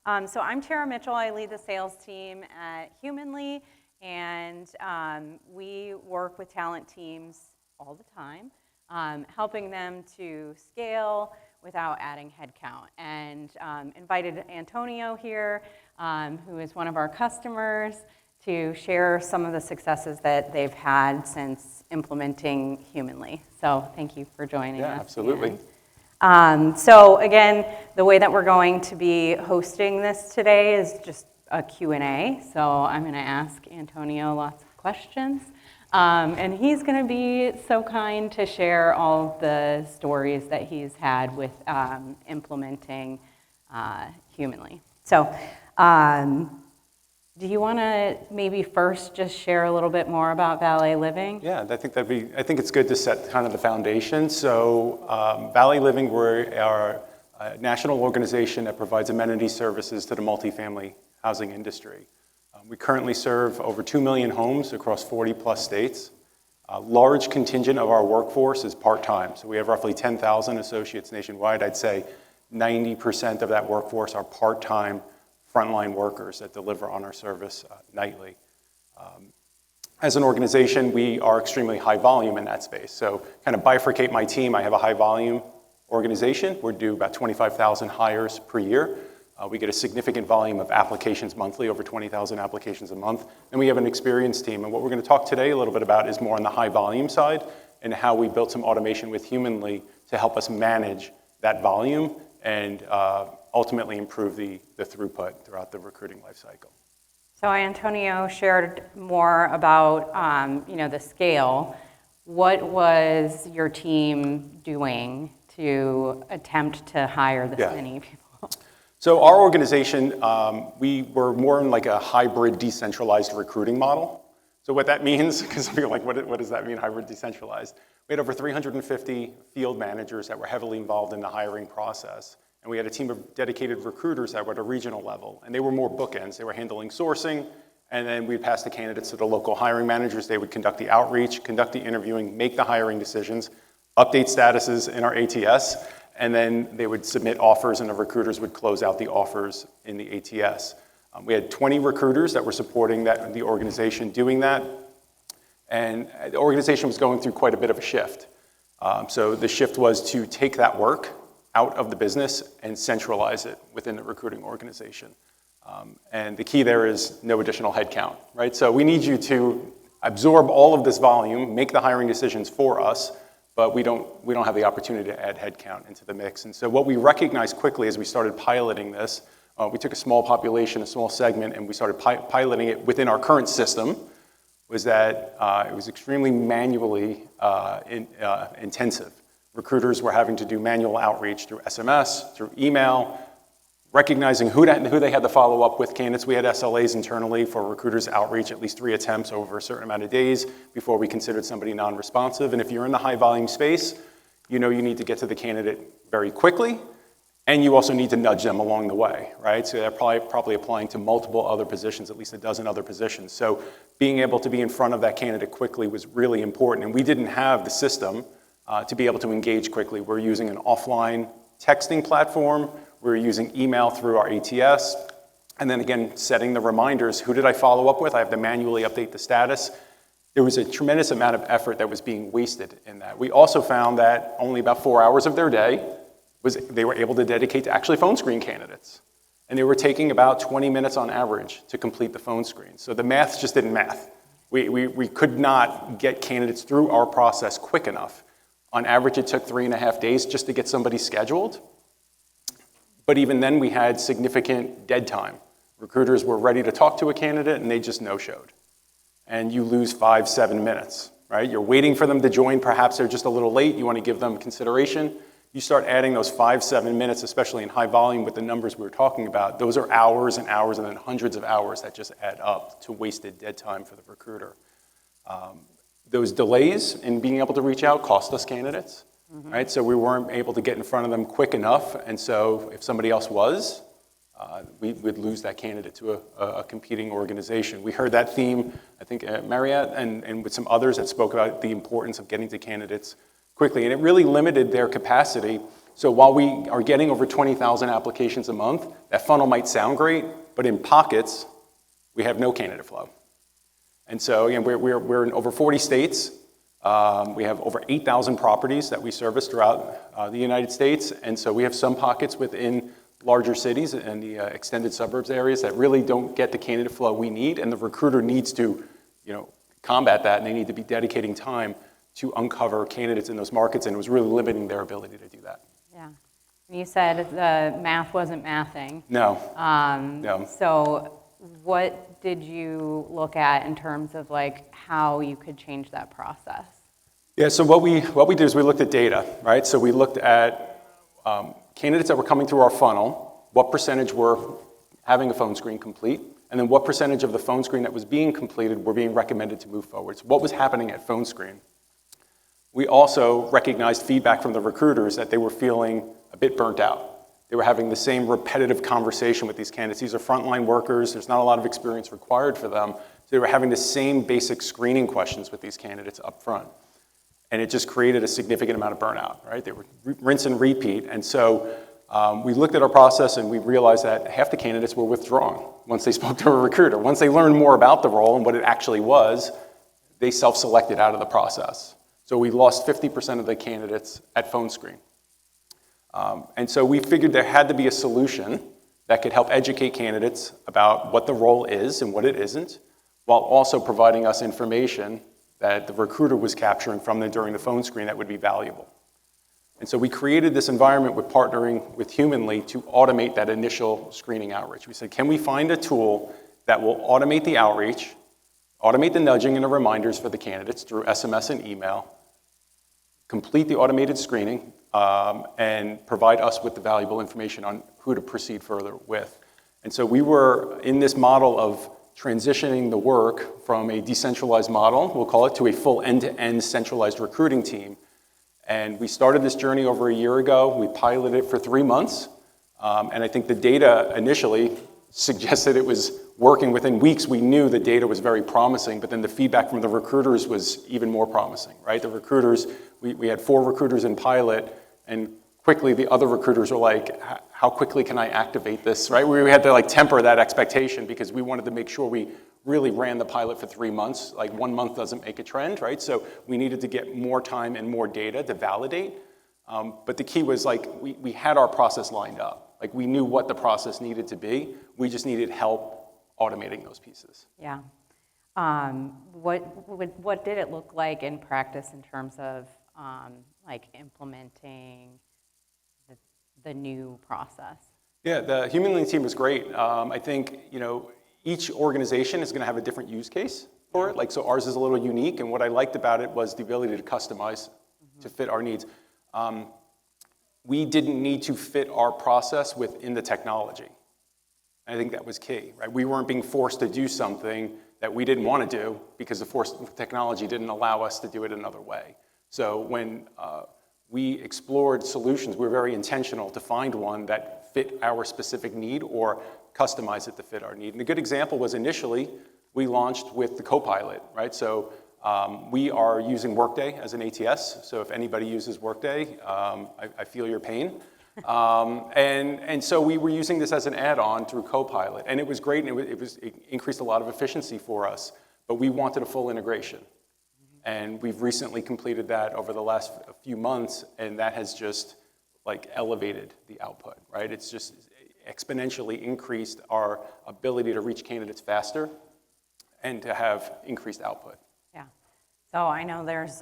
So I'm Tara Mitchell. I lead the sales team at Humanly, and we work with talent teams all the time, helping them to scale without adding headcount. And invited Antonio here, who is one of our customers, to share some of the successes that they've had since implementing Humanly. So thank you for joining us. Yeah, absolutely. So again, the way that we're going to be hosting this today is just a Q&A. So I'm going to ask Antonio lots of questions. And he's going to be so kind to share all of the stories that he's had with implementing Humanly. So do you want to maybe first just share a little bit more about Valet Living? Yeah, I think it's good to set kind of the foundation. So Valet Living, we're a national organization that provides amenity services to the multifamily housing industry. We currently serve over 2 million homes across 40 plus states. A large contingent of our workforce is part-time. So we have roughly 10,000 associates nationwide. I'd say 90% of that workforce are part-time frontline workers that deliver on our service nightly. As an organization, we are extremely high volume in that space. So kind of bifurcate my team. I have a high volume organization. We do about 25,000 hires per year. We get a significant volume of applications monthly, over 20,000 applications a month. And we have an experienced team. And what we're going to talk today a little bit about is more on the high volume side and how we built some automation with Humanly to help us manage that volume and ultimately improve the throughput throughout the recruiting life cycle. So Antonio shared more about the scale. What was your team doing to attempt to hire this many people? So our organization, we were more in like a hybrid decentralized recruiting model. So what that means, because people are like, what does that mean, hybrid decentralized? We had over 350 field managers that were heavily involved in the hiring process. And we had a team of dedicated recruiters that were at a regional level. And they were more bookends. They were handling sourcing. And then we'd pass the candidates to the local hiring managers. They would conduct the outreach, conduct the interviewing, make the hiring decisions, update statuses in our ATS. And then they would submit offers, and the recruiters would close out the offers in the ATS. We had 20 recruiters that were supporting the organization doing that. And the organization was going through quite a bit of a shift. So the shift was to take that work out of the business and centralize it within the recruiting organization. And the key there is no additional headcount, right? So we need you to absorb all of this volume, make the hiring decisions for us, but we don't have the opportunity to add headcount into the mix. And so what we recognized quickly as we started piloting this, we took a small population, a small segment, and we started piloting it within our current system, was that it was extremely manually intensive. Recruiters were having to do manual outreach through SMS, through email, recognizing who they had to follow up with candidates. We had SLAs internally for recruiters outreach, at least 3 attempts over a certain amount of days before we considered somebody non-responsive. And if you're in the high volume space, you know you need to get to the candidate very quickly, and you also need to nudge them along the way, right? So they're probably applying to multiple other positions, at least a dozen other positions. So being able to be in front of that candidate quickly was really important. And we didn't have the system to be able to engage quickly. We're using an offline texting platform. We're using email through our ATS. And then again, setting the reminders. Who did I follow up with? I have to manually update the status. There was a tremendous amount of effort that was being wasted in that. We also found that only about 4 hours of their day they were able to dedicate to actually phone screen candidates. And they were taking about 20 minutes on average to complete the phone screen. So the math just didn't math. We could not get candidates through our process quick enough. On average, it took 3.5 days just to get somebody scheduled. But even then, we had significant dead time. Recruiters were ready to talk to a candidate, and they just no-showed. And you lose 5-7 minutes, right? You're waiting for them to join. Perhaps they're just a little late. You want to give them consideration. You start adding those 5-7 minutes, especially in high volume with the numbers we were talking about. Those are hours and hours and then hundreds of hours that just add up to wasted dead time for the recruiter. Those delays in being able to reach out cost us candidates, right? So we weren't able to get in front of them quick enough. And so if somebody else was, we'd lose that candidate to a competing organization. We heard that theme, I think, at Marriott and with some others that spoke about the importance of getting to candidates quickly. And it really limited their capacity So while we are getting over 20,000 applications a month, that funnel might sound great, but in pockets, we have no candidate flow. And so again, we're in over 40 states. We have over 8,000 properties that we service throughout the United States. And so we have some pockets within larger cities and the extended suburbs areas that really don't get the candidate flow we need. And the recruiter needs to, combat that, and they need to be dedicating time to uncover candidates in those markets. And it was really limiting their ability to do that. Yeah. You said the math wasn't mathing. No. No. So what did you look at in terms of like how you could change that process? Yeah, so what we did is we looked at data, right? So we looked at candidates that were coming through our funnel, what percentage were having a phone screen complete, and then what percentage of the phone screen that was being completed were being recommended to move forward. So what was happening at phone screen? We also recognized feedback from the recruiters that they were feeling a bit burnt out. They were having the same repetitive conversation with these candidates. These are frontline workers. There's not a lot of experience required for them. So they were having the same basic screening questions with these candidates up front. And it just created a significant amount of burnout, right? They were rinse and repeat. And so we looked at our process and we realized that half the candidates were withdrawn once they spoke to a recruiter. Once they learned more about the role and what it actually was, they self-selected out of the process. So we lost 50% of the candidates at phone screen. And so we figured there had to be a solution that could help educate candidates about what the role is and what it isn't, while also providing us information that the recruiter was capturing from them during the phone screen that would be valuable. And so we created this environment with partnering with Humanly to automate that initial screening outreach. We said, can we find a tool that will automate the outreach, automate the nudging and the reminders for the candidates through SMS and email, complete the automated screening, and provide us with the valuable information on who to proceed further with. And so we were in this model of transitioning the work from a decentralized model, we'll call it, to a full end-to-end centralized recruiting team. And we started this journey over a year ago. We piloted it for 3 months. And I think the data initially suggested it was working. Within weeks, we knew the data was very promising, but then the feedback from the recruiters was even more promising, right? The recruiters, we had 4 recruiters in pilot, and quickly the other recruiters were like, how quickly can I activate this, right? We had to temper that expectation because we wanted to make sure we really ran the pilot for 3 months. 1 month doesn't make a trend, right? So we needed to get more time and more data to validate. But the key was we had our process lined up. We knew what the process needed to be. We just needed help automating those pieces. Yeah. What did it look like in practice in terms of implementing the new process? Yeah, the Human Lean team was great. I think, each organization is going to have a different use case for it. So ours is a little unique, and what I liked about it was the ability to customize to fit our needs. We didn't need to fit our process within the technology. I think that was key, right? We weren't being forced to do something that we didn't want to do because the technology didn't allow us to do it another way. So when we explored solutions, we were very intentional to find one that fit our specific need or customize it to fit our need. And a good example was initially we launched with the Copilot, right? So we are using Workday as an ATS. So if anybody uses Workday, I feel your pain. And so we were using this as an add-on through Copilot. And it was great, and it increased a lot of efficiency for us. But we wanted a full integration. And we've recently completed that over the last few months, and that has just elevated the output, right? It's just exponentially increased our ability to reach candidates faster and to have increased output. Yeah. So I know there's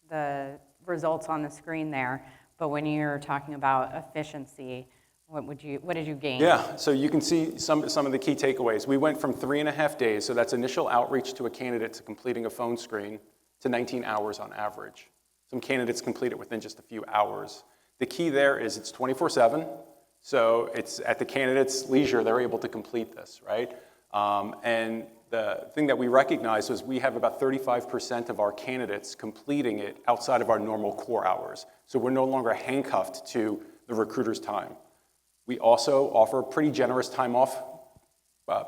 the results on the screen there, but when you're talking about efficiency, what did you gain? Yeah, so you can see some of the key takeaways. We went from 3.5 days, so that's initial outreach to a candidate to completing a phone screen, to 19 hours on average. Some candidates complete it within just a few hours. The key there is it's 24/7, so it's at the candidate's leisure, they're able to complete this, right? And the thing that we recognized was we have about 35% of our candidates completing it outside of our normal core hours. So we're no longer handcuffed to the recruiter's time. We also offer a pretty generous time off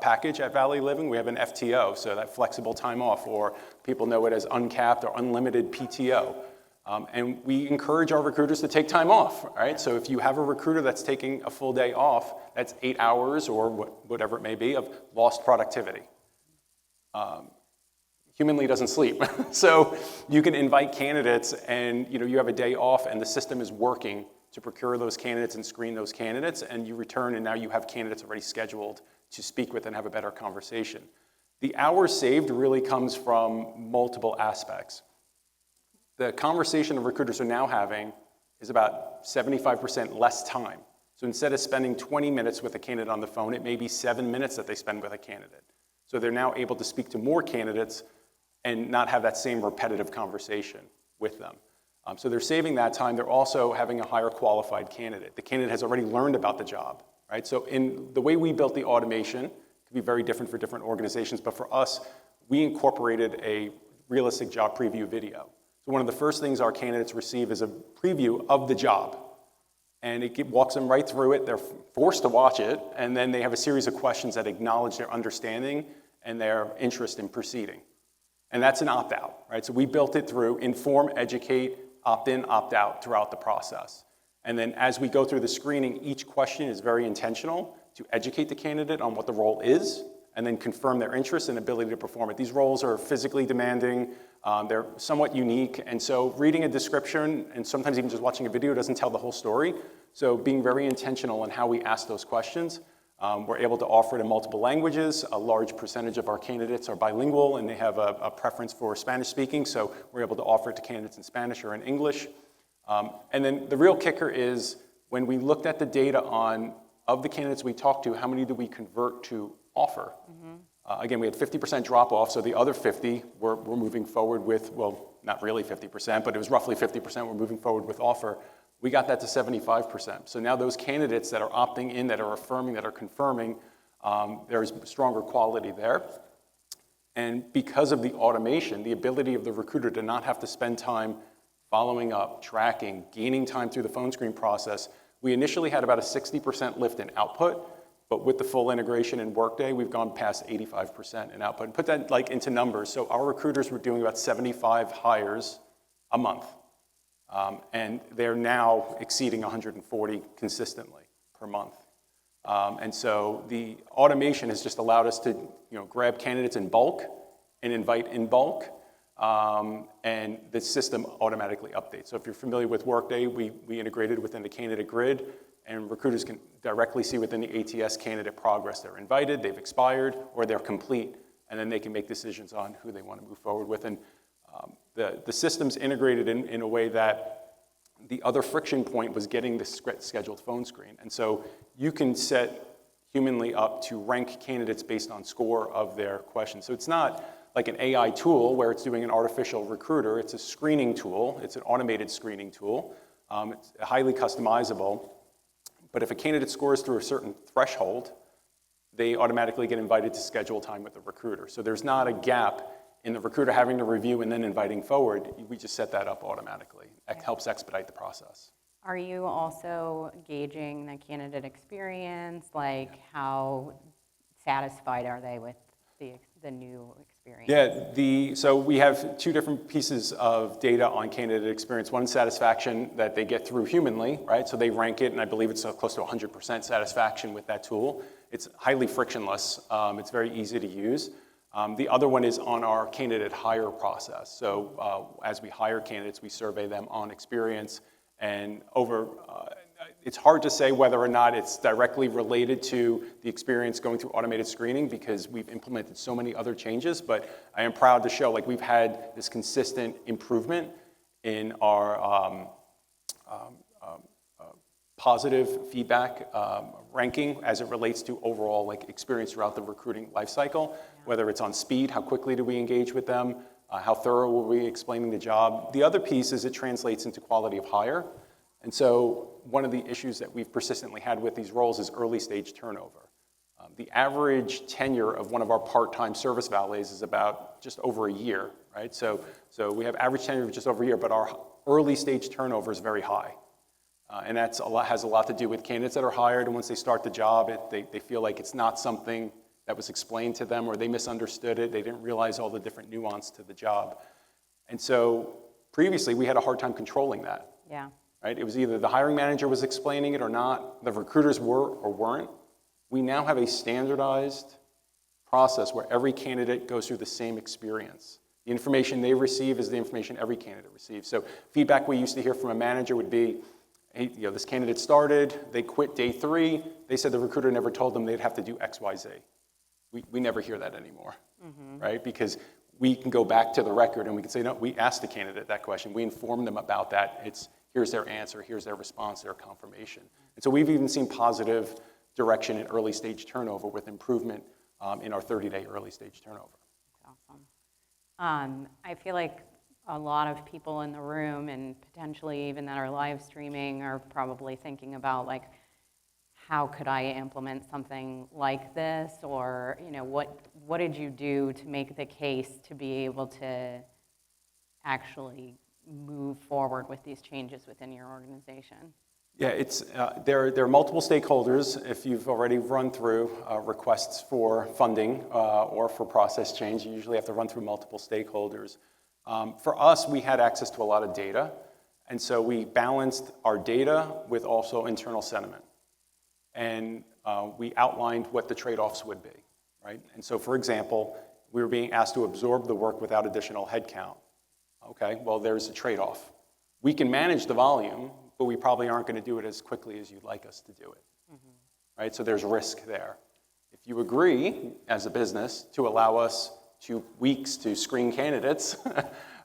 package at Valet Living. We have an FTO, so that flexible time off, or people know it as uncapped or unlimited PTO. And we encourage our recruiters to take time off, right? So if you have a recruiter that's taking a full day off, that's 8 hours or whatever it may be of lost productivity. Humanly doesn't sleep. So you can invite candidates and you have a day off and the system is working to procure those candidates and screen those candidates, and you return and now you have candidates already scheduled to speak with and have a better conversation. The hours saved really comes from multiple aspects. The conversation the recruiters are now having is about 75% less time. So instead of spending 20 minutes with a candidate on the phone, it may be 7 minutes that they spend with a candidate. So they're now able to speak to more candidates and not have that same repetitive conversation with them. So they're saving that time. They're also having a higher qualified candidate. The candidate has already learned about the job, right? So in the way we built the automation, it could be very different for different organizations, but for us, we incorporated a realistic job preview video. So one of the first things our candidates receive is a preview of the job. And it walks them right through it. They're forced to watch it, and then they have a series of questions that acknowledge their understanding and their interest in proceeding. And that's an opt-out, right? So we built it through inform, educate, opt-in, opt-out throughout the process. And then as we go through the screening, each question is very intentional to educate the candidate on what the role is, and then confirm their interest and ability to perform it. These roles are physically demanding, they're somewhat unique, and so reading a description and sometimes even just watching a video doesn't tell the whole story. So being very intentional in how we ask those questions. We're able to offer it in multiple languages. A large percentage of our candidates are bilingual and they have a preference for Spanish speaking, so we're able to offer it to candidates in Spanish or in English. And then the real kicker is when we looked at the data of the candidates we talked to, how many do we convert to offer? Again, we had 50% drop off, so the other 50 we're moving forward with, well, not really 50%, but it was roughly 50% we're moving forward with offer. We got that to 75%. So now those candidates that are opting in, that are affirming, that are confirming, there's stronger quality there. And because of the automation, the ability of the recruiter to not have to spend time following up, tracking, gaining time through the phone screen process, we initially had about a 60% lift in output, but with the full integration in Workday, we've gone past 85% in output. And put that into numbers. So our recruiters were doing about 75 hires a month. And they're now exceeding 140 consistently per month. And so the automation has just allowed us to grab candidates in bulk and invite in bulk, and the system automatically updates. So if you're familiar with Workday, we integrated within the candidate grid, and recruiters can directly see within the ATS candidate progress. They're invited, they've expired, or they're complete, and then they can make decisions on who they want to move forward with. And the system's integrated in a way that the other friction point was getting the scheduled phone screen. And so you can set humanly up to rank candidates based on score of their questions. So it's not like an AI tool where it's doing an artificial recruiter. It's a screening tool. It's an automated screening tool. It's highly customizable. But if a candidate scores through a certain threshold, they automatically get invited to schedule time with the recruiter. So there's not a gap in the recruiter having to review and then inviting forward. We just set that up automatically. It helps expedite the process. Are you also gauging the candidate experience? Like how satisfied are they with the new experience? Yeah, so we have two different pieces of data on candidate experience. One, satisfaction that they get through humanly, right? So they rank it, and I believe it's close to 100% satisfaction with that tool. It's highly frictionless. It's very easy to use. The other one is on our candidate hire process. So as we hire candidates, we survey them on experience, and it's hard to say whether or not it's directly related to the experience going through automated screening because we've implemented so many other changes, but I am proud to show we've had this consistent improvement in our positive feedback ranking as it relates to overall experience throughout the recruiting lifecycle, whether it's on speed, how quickly do we engage with them, how thorough were we explaining the job. The other piece is it translates into quality of hire. And so one of the issues that we've persistently had with these roles is early stage turnover. The average tenure of one of our part-time service valets is about just over a year, right? So we have average tenure of just over a year, but our early stage turnover is very high. And has a lot to do with candidates that are hired, and once they start the job, they feel like it's not something that was explained to them, or they misunderstood it, they didn't realize all the different nuance to the job. And so Previously, we had a hard time controlling that. Yeah. Right? It was either the hiring manager was explaining it or not, the recruiters were or weren't. We now have a standardized process where every candidate goes through the same experience. The information they receive is the information every candidate receives. So feedback we used to hear from a manager would be, hey, this candidate started, they quit day 3, they said the recruiter never told them they'd have to do X, Y, Z. We never hear that anymore, right? Because we can go back to the record and we can say, no, we asked the candidate that question. We informed them about that. Here's their answer, here's their response, their confirmation. And so we've even seen positive direction in early stage turnover with improvement in our 30-day early stage turnover. That's awesome. I feel like a lot of people in the room and potentially even that are live streaming are probably thinking about like, how could I implement something like this? Or, what did you do to make the case to be able to actually move forward with these changes within your organization? Yeah, there are multiple stakeholders. If you've already run through requests for funding or for process change, you usually have to run through multiple stakeholders. For us, we had access to a lot of data, and so we balanced our data with also internal sentiment. And we outlined what the trade-offs would be, right? And so, for example, we were being asked to absorb the work without additional headcount. Okay, well, there's a trade-off. We can manage the volume, but we probably aren't going to do it as quickly as you'd like us to do it, right? So there's risk there. If you agree, as a business, to allow us 2 weeks to screen candidates,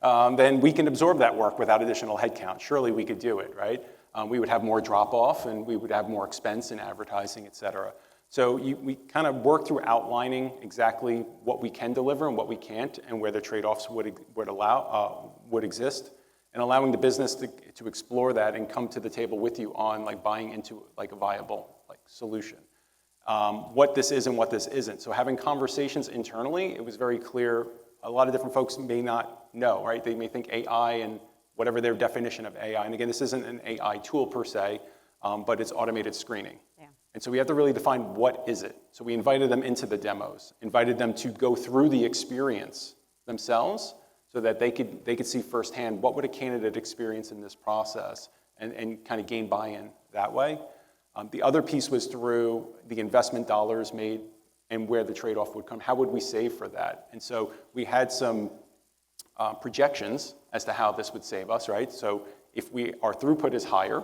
then we can absorb that work without additional headcount. Surely we could do it, right? We would have more drop-off, and we would have more expense in advertising, et cetera. So we kind of work through outlining exactly what we can deliver and what we can't, and where the trade-offs would exist, and allowing the business to explore that and come to the table with you on like buying into like a viable like solution. What this is and what this isn't. So having conversations internally, it was very clear. A lot of different folks may not know, right? They may think AI and whatever their definition of AI. And again, this isn't an AI tool per se, but it's automated screening. Yeah. And so we have to really define what is it. So we invited them into the demos, invited them to go through the experience themselves so that they could see firsthand what would a candidate experience in this process and kind of gain buy-in that way. The other piece was through the investment dollars made and where the trade-off would come. How would we save for that? And so we had some projections as to how this would save us, right? So if our throughput is higher,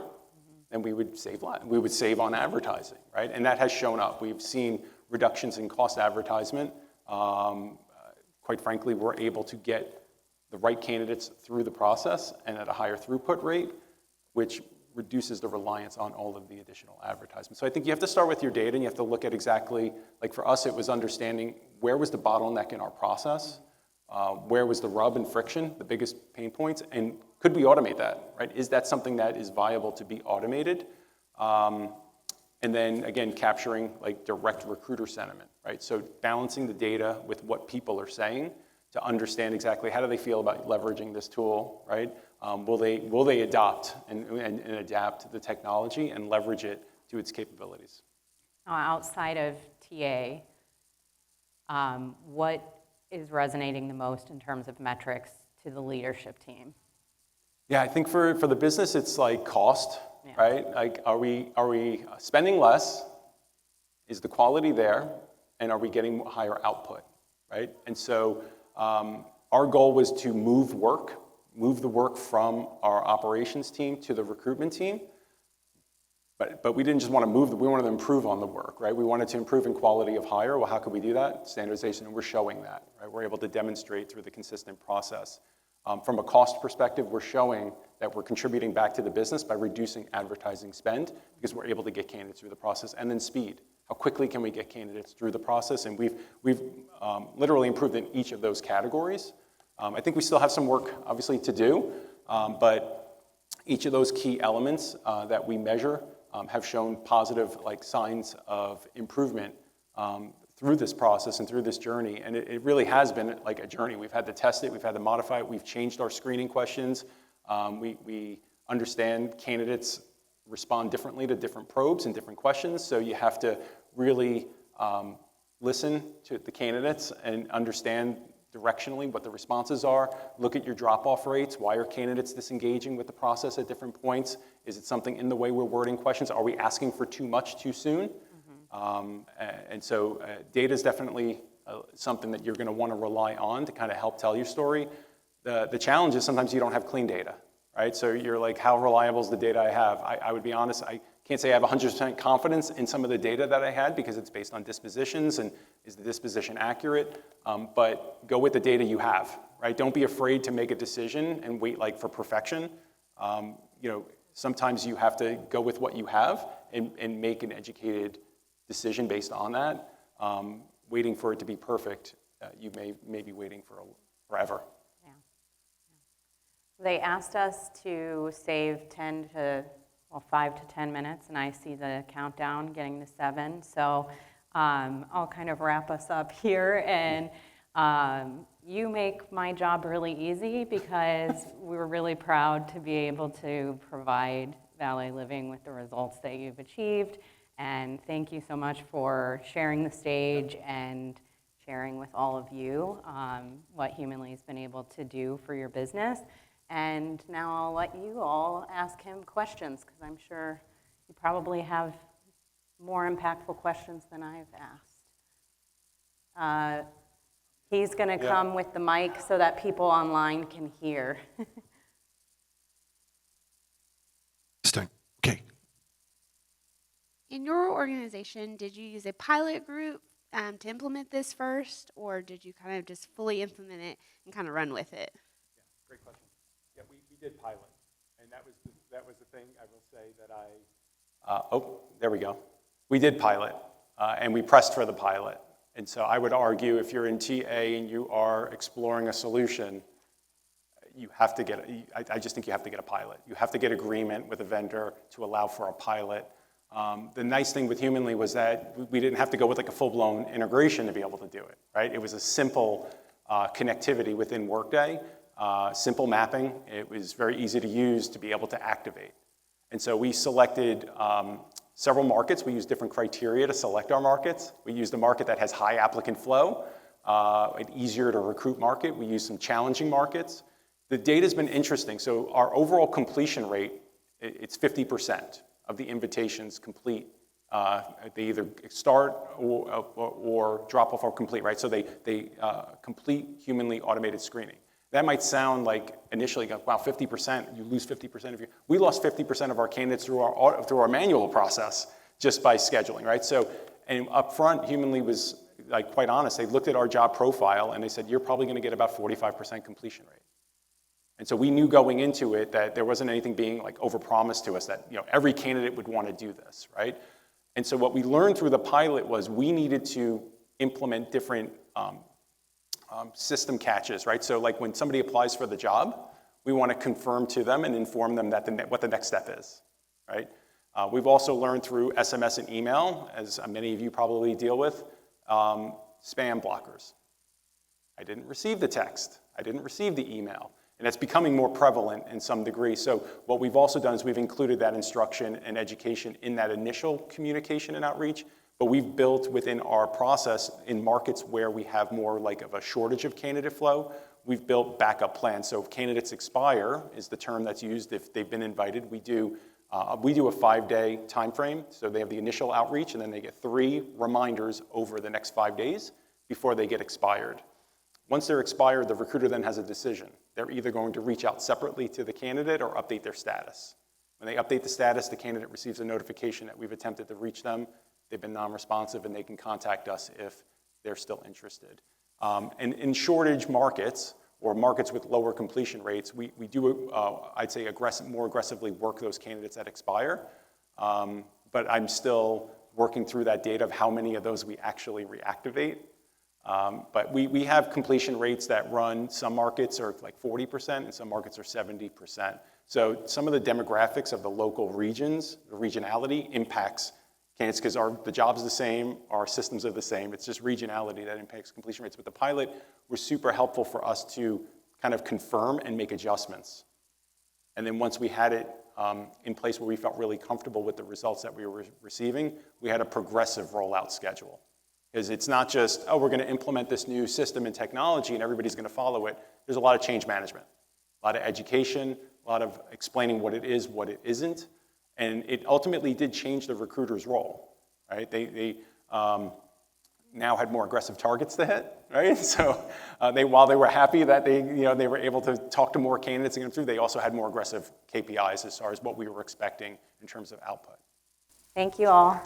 then we would save on advertising, right? And that has shown up. We've seen reductions in cost advertisement. Quite frankly, we're able to get the right candidates through the process and at a higher throughput rate, which reduces the reliance on all of the additional advertisement. So I think you have to start with your data, and you have to look at exactly, like for us, it was understanding where was the bottleneck in our process, where was the rub and friction, the biggest pain points, and could we automate that, right? Is that something that is viable to be automated? And then again, capturing like direct recruiter sentiment, right? So balancing the data with what people are saying to understand exactly how do they feel about leveraging this tool, right? Will they adopt and adapt the technology and leverage it to its capabilities? Outside of TA, what is resonating the most in terms of metrics to the leadership team? Yeah, I think for the business, it's like cost, right? Like, are we spending less? Is the quality there? And are we getting higher output, right? And so our goal was to move the work from our operations team to the recruitment team. But we didn't just want to we wanted to improve on the work, right? We wanted to improve in quality of hire. Well, how could we do that? Standardization, and we're showing that, right? We're able to demonstrate through the consistent process. From a cost perspective, we're showing that we're contributing back to the business by reducing advertising spend because we're able to get candidates through the process. And then speed. How quickly can we get candidates through the process? And we've literally improved in each of those categories. I think we still have some work, obviously, to do, but each of those key elements that we measure have shown positive signs of improvement through this process and through this journey. And it really has been like a journey. We've had to test it, we've had to modify it, we've changed our screening questions. We understand candidates respond differently to different probes and different questions, so you have to really listen to the candidates and understand directionally what the responses are. Look at your drop-off rates. Why are candidates disengaging with the process at different points? Is it something in the way we're wording questions? Are we asking for too much too soon? And so data is definitely something that you're going to want to rely on to kind of help tell your story. The challenge is sometimes you don't have clean data, right? So you're like, how reliable is the data I have? I would be honest, I can't say I have 100% confidence in some of the data that I had because it's based on dispositions and is the disposition accurate? But go with the data you have, right? Don't be afraid to make a decision and wait like for perfection. Sometimes you have to go with what you have and make an educated decision based on that. Waiting for it to be perfect, you may be waiting for forever. Yeah. They asked us to save 5 to 10 minutes, and I see the countdown getting to 7. So I'll kind of wrap us up here. And you make my job really easy because we're really proud to be able to provide Valet Living with the results that you've achieved. And thank you so much for sharing the stage and sharing with all of you what Humanly has been able to do for your business. And now I'll let you all ask him questions, because I'm sure you probably have more impactful questions than I've asked. He's going to come with the mic so that people online can hear. Okay. In your organization, did you use a pilot group to implement this first, or did you kind of just fully implement it and kind of run with it? Yeah, great question. Yeah, we did pilot, and that was the thing I will say that there we go. We did pilot, and we pressed for the pilot. And so I would argue if you're in TA and you are exploring a solution, you have to get, I just think you have to get a pilot. You have to get agreement with a vendor to allow for a pilot. The nice thing with Humanly was that we didn't have to go with like a full-blown integration to be able to do it, right? It was a simple connectivity within Workday, simple mapping. It was very easy to use to be able to activate. And so we selected several markets. We used different criteria to select our markets. We used a market that has high applicant flow, an easier to recruit market. We used some challenging markets. The data's been interesting. So our overall completion rate, it's 50% of the invitations complete. They either start or drop off or complete, right? So they complete humanly automated screening. That might sound like initially, wow, 50%, you lose 50% of your, we lost 50% of our candidates through our manual process just by scheduling, right? So, and up front, Humanly was like quite honest. They looked at our job profile and they said, you're probably gonna get about 45% completion rate. And so we knew going into it that there wasn't anything being like overpromised to us that every candidate would want to do this, right? And so what we learned through the pilot was we needed to implement different system catches, right? So like when somebody applies for the job, we want to confirm to them and inform them that what the next step is, right? We've also learned through SMS and email, as many of you probably deal with, spam blockers. I didn't receive the text. I didn't receive the email. And it's becoming more prevalent in some degree. So what we've also done is we've included that instruction and education in that initial communication and outreach, but we've built within our process in markets where we have more like of a shortage of candidate flow, we've built backup plans. So if candidates expire is the term that's used if they've been invited. We do a 5-day time frame. So they have the initial outreach and then they get 3 reminders over the next 5 days before they get expired. Once they're expired, the recruiter then has a decision. They're either going to reach out separately to the candidate or update their status. When they update the status, the candidate receives a notification that we've attempted to reach them. They've been non-responsive, and they can contact us if they're still interested. And in shortage markets, or markets with lower completion rates, we do, I'd say, more aggressively work those candidates that expire. But I'm still working through that data of how many of those we actually reactivate. But we have completion rates that run, some markets are like 40% and some markets are 70%. So some of the demographics of the local regions, the regionality impacts candidates because the job's the same, our systems are the same. It's just regionality that impacts completion rates. But the pilot was super helpful for us to kind of confirm and make adjustments. And then once we had it in place where we felt really comfortable with the results that we were receiving, we had a progressive rollout schedule. Because it's not just, oh, we're going to implement this new system and technology and everybody's going to follow it. There's a lot of change management, a lot of education, a lot of explaining what it is, what it isn't. And it ultimately did change the recruiter's role, right? They now had more aggressive targets to hit, right? So while they were happy that they were able to talk to more candidates and get them through, they also had more aggressive KPIs as far as what we were expecting in terms of output. Thank you all.